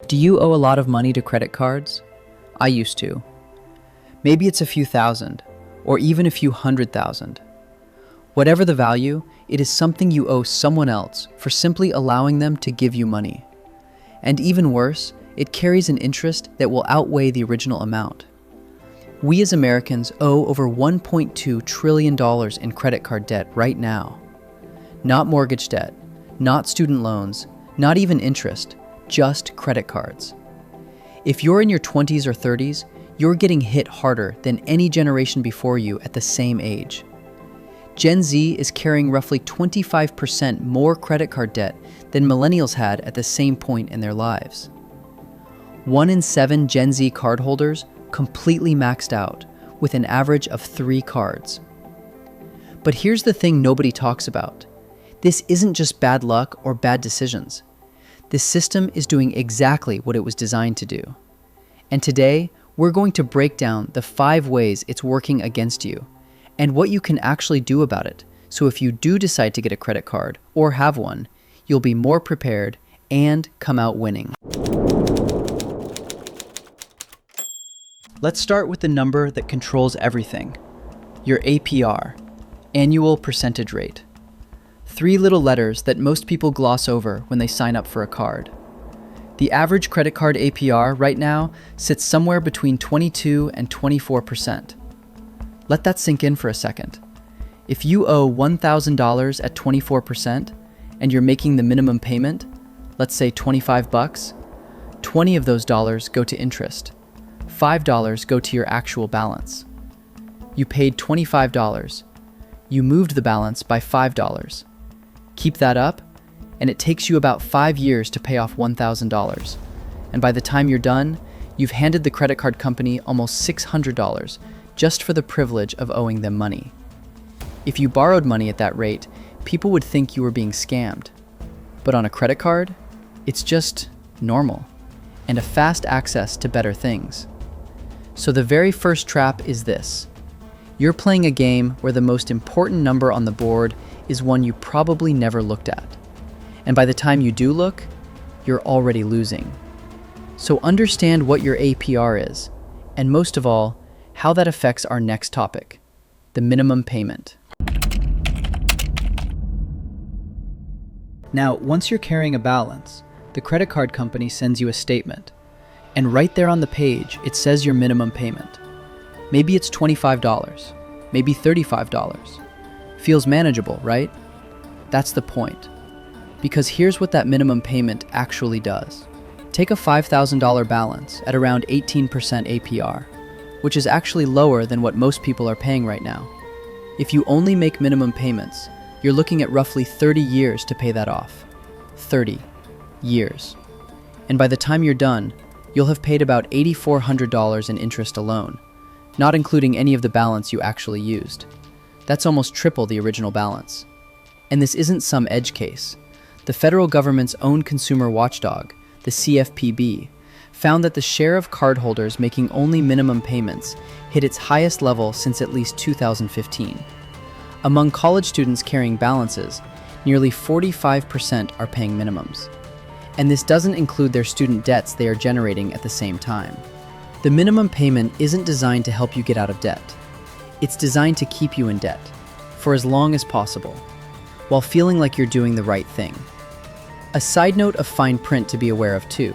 Do you owe a lot of money to credit cards? I used to. Maybe it's a few thousand, or even a few 100,000. Whatever the value, it is something you owe someone else for simply allowing them to give you money. And even worse, it carries an interest that will outweigh the original amount. We as Americans owe over $1.2 trillion in credit card debt right now. Not mortgage debt, not student loans, not even interest, just credit cards. If you're in your 20s or 30s, you're getting hit harder than any generation before you at the same age. Gen Z is carrying roughly 25% more credit card debt than millennials had at the same point in their lives. 1 in 7 Gen Z cardholders completely maxed out, with an average of 3 cards. But here's the thing nobody talks about. This isn't just bad luck or bad decisions. This system is doing exactly what it was designed to do. And today, we're going to break down the 5 ways it's working against you and what you can actually do about it. So if you do decide to get a credit card or have one, you'll be more prepared and come out winning. Let's start with the number that controls everything. Your APR, annual percentage rate. 3 little letters that most people gloss over when they sign up for a card. The average credit card APR right now sits somewhere between 22 and 24%. Let that sink in for a second. If you owe $1,000 at 24% and you're making the minimum payment, let's say $25, 20 of those dollars go to interest. $5 go to your actual balance. You paid $25. You moved the balance by $5. Keep that up, and it takes you about 5 years to pay off $1,000. And by the time you're done, you've handed the credit card company almost $600 just for the privilege of owing them money. If you borrowed money at that rate, people would think you were being scammed. But on a credit card, it's just normal and a fast access to better things. So the very first trap is this. You're playing a game where the most important number on the board is one you probably never looked at. And by the time you do look, you're already losing. So understand what your APR is, and most of all, how that affects our next topic, the minimum payment. Now, once you're carrying a balance, the credit card company sends you a statement. And right there on the page, it says your minimum payment. Maybe it's $25, maybe $35. Feels manageable, right? That's the point. Because here's what that minimum payment actually does. Take a $5,000 balance at around 18% APR, which is actually lower than what most people are paying right now. If you only make minimum payments, you're looking at roughly 30 years to pay that off. 30 years. And by the time you're done, you'll have paid about $8,400 in interest alone, not including any of the balance you actually used. That's almost triple the original balance. And this isn't some edge case. The federal government's own consumer watchdog, the CFPB, found that the share of cardholders making only minimum payments hit its highest level since at least 2015. Among college students carrying balances, nearly 45% are paying minimums. And this doesn't include their student debts they are generating at the same time. The minimum payment isn't designed to help you get out of debt. It's designed to keep you in debt for as long as possible, while feeling like you're doing the right thing. A side note of fine print to be aware of too.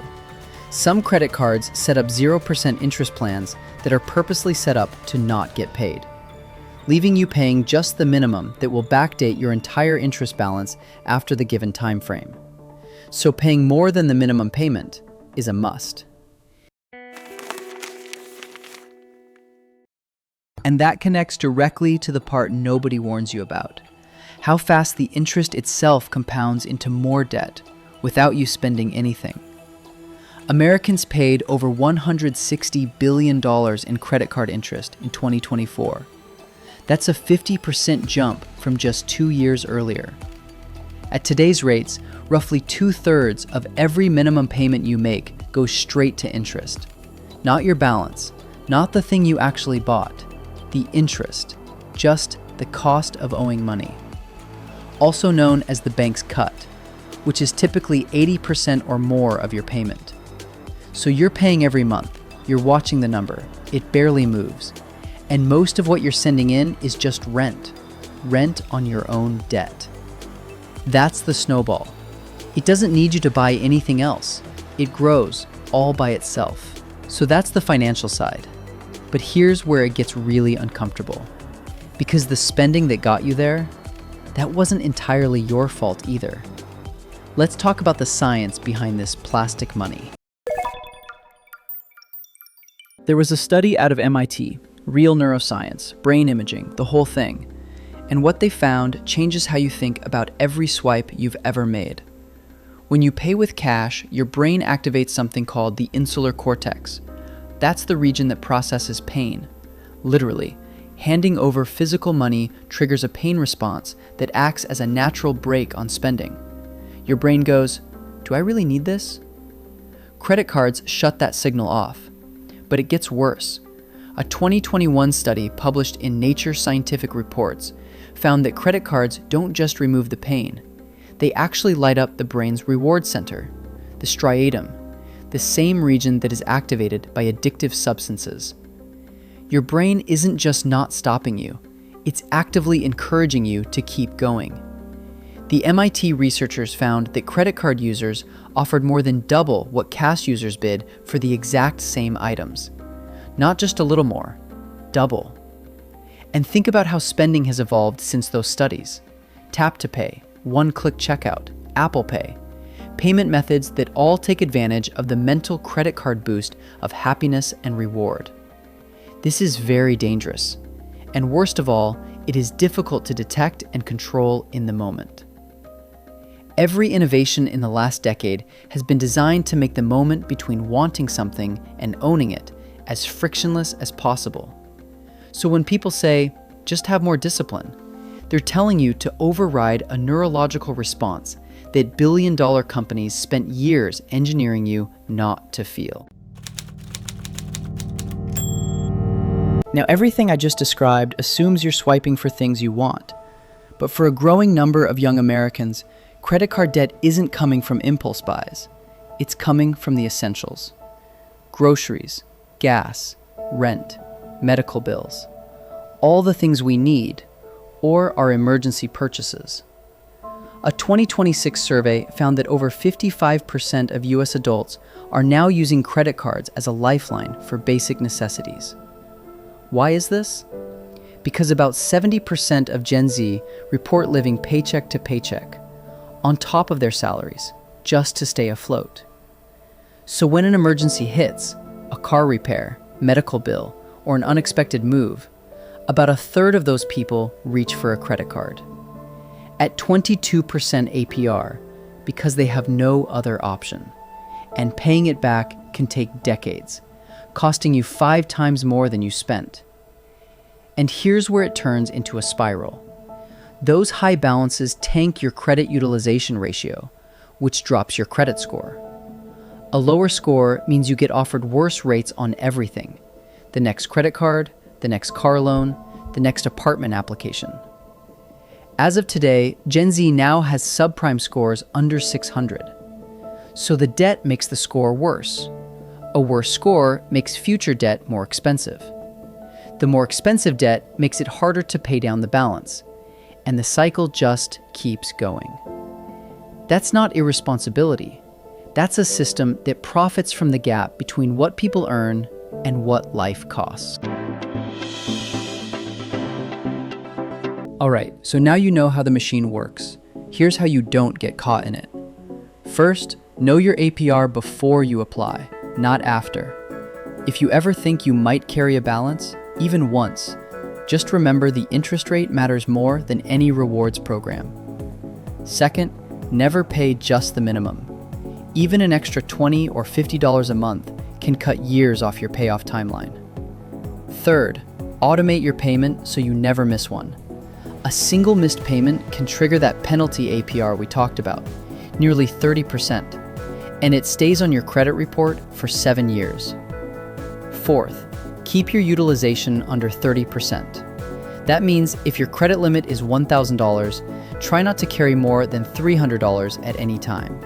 Some credit cards set up 0% interest plans that are purposely set up to not get paid, leaving you paying just the minimum that will backdate your entire interest balance after the given time frame. So paying more than the minimum payment is a must. And that connects directly to the part nobody warns you about. How fast the interest itself compounds into more debt without you spending anything. Americans paid over $160 billion in credit card interest in 2024. That's a 50% jump from just 2 years earlier. At today's rates, roughly 2/3 of every minimum payment you make goes straight to interest. Not your balance, not the thing you actually bought. The interest, just the cost of owing money. Also known as the bank's cut, which is typically 80% or more of your payment. So you're paying every month. You're watching the number. It barely moves. And most of what you're sending in is just rent. Rent on your own debt. That's the snowball. It doesn't need you to buy anything else. It grows all by itself. So that's the financial side. But here's where it gets really uncomfortable. Because the spending that got you there, that wasn't entirely your fault either. Let's talk about the science behind this plastic money. There was a study out of MIT, real neuroscience, brain imaging, the whole thing. And what they found changes how you think about every swipe you've ever made. When you pay with cash, your brain activates something called the insular cortex. That's the region that processes pain. Literally, handing over physical money triggers a pain response that acts as a natural brake on spending. Your brain goes, "Do I really need this?" Credit cards shut that signal off. But it gets worse. A 2021 study published in Nature Scientific Reports found that credit cards don't just remove the pain. They actually light up the brain's reward center, the striatum, the same region that is activated by addictive substances. Your brain isn't just not stopping you, it's actively encouraging you to keep going. The MIT researchers found that credit card users offered more than double what cash users bid for the exact same items. Not just a little more, double. And think about how spending has evolved since those studies. Tap to pay, one-click checkout, Apple Pay. Payment methods that all take advantage of the mental credit card boost of happiness and reward. This is very dangerous. And worst of all, it is difficult to detect and control in the moment. Every innovation in the last decade has been designed to make the moment between wanting something and owning it as frictionless as possible. So when people say, just have more discipline, they're telling you to override a neurological response that billion-dollar companies spent years engineering you not to feel. Now, everything I just described assumes you're swiping for things you want. But for a growing number of young Americans, credit card debt isn't coming from impulse buys. It's coming from the essentials. Groceries, gas, rent, medical bills. All the things we need, or our emergency purchases. A 2026 survey found that over 55% of US adults are now using credit cards as a lifeline for basic necessities. Why is this? Because about 70% of Gen Z report living paycheck to paycheck, on top of their salaries, just to stay afloat. So when an emergency hits, a car repair, medical bill, or an unexpected move, about a third of those people reach for a credit card. At 22% APR, because they have no other option. And paying it back can take decades, costing you 5 times more than you spent. And here's where it turns into a spiral. Those high balances tank your credit utilization ratio, which drops your credit score. A lower score means you get offered worse rates on everything. The next credit card, the next car loan, the next apartment application. As of today, Gen Z now has subprime scores under 600. So the debt makes the score worse. A worse score makes future debt more expensive. The more expensive debt makes it harder to pay down the balance. And the cycle just keeps going. That's not irresponsibility. That's a system that profits from the gap between what people earn and what life costs. All right, so now you know how the machine works. Here's how you don't get caught in it. First, know your APR before you apply, not after. If you ever think you might carry a balance, even once, just remember the interest rate matters more than any rewards program. Second, never pay just the minimum. Even an extra $20 or $50 a month can cut years off your payoff timeline. Third, automate your payment so you never miss one. A single missed payment can trigger that penalty APR we talked about, nearly 30%, and it stays on your credit report for 7 years. Fourth, keep your utilization under 30%. That means if your credit limit is $1,000, try not to carry more than $300 at any time.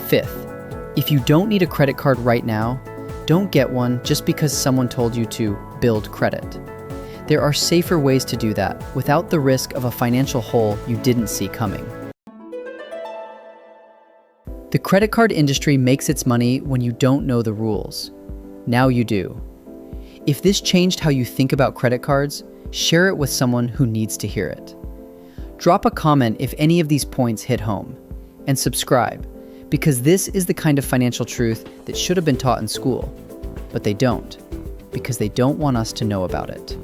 Fifth, If you don't need a credit card right now, don't get one just because someone told you to build credit. There are safer ways to do that without the risk of a financial hole you didn't see coming. The credit card industry makes its money when you don't know the rules. Now you do. If this changed how you think about credit cards, share it with someone who needs to hear it. Drop a comment if any of these points hit home, and subscribe, because this is the kind of financial truth that should have been taught in school, but they don't, because they don't want us to know about it.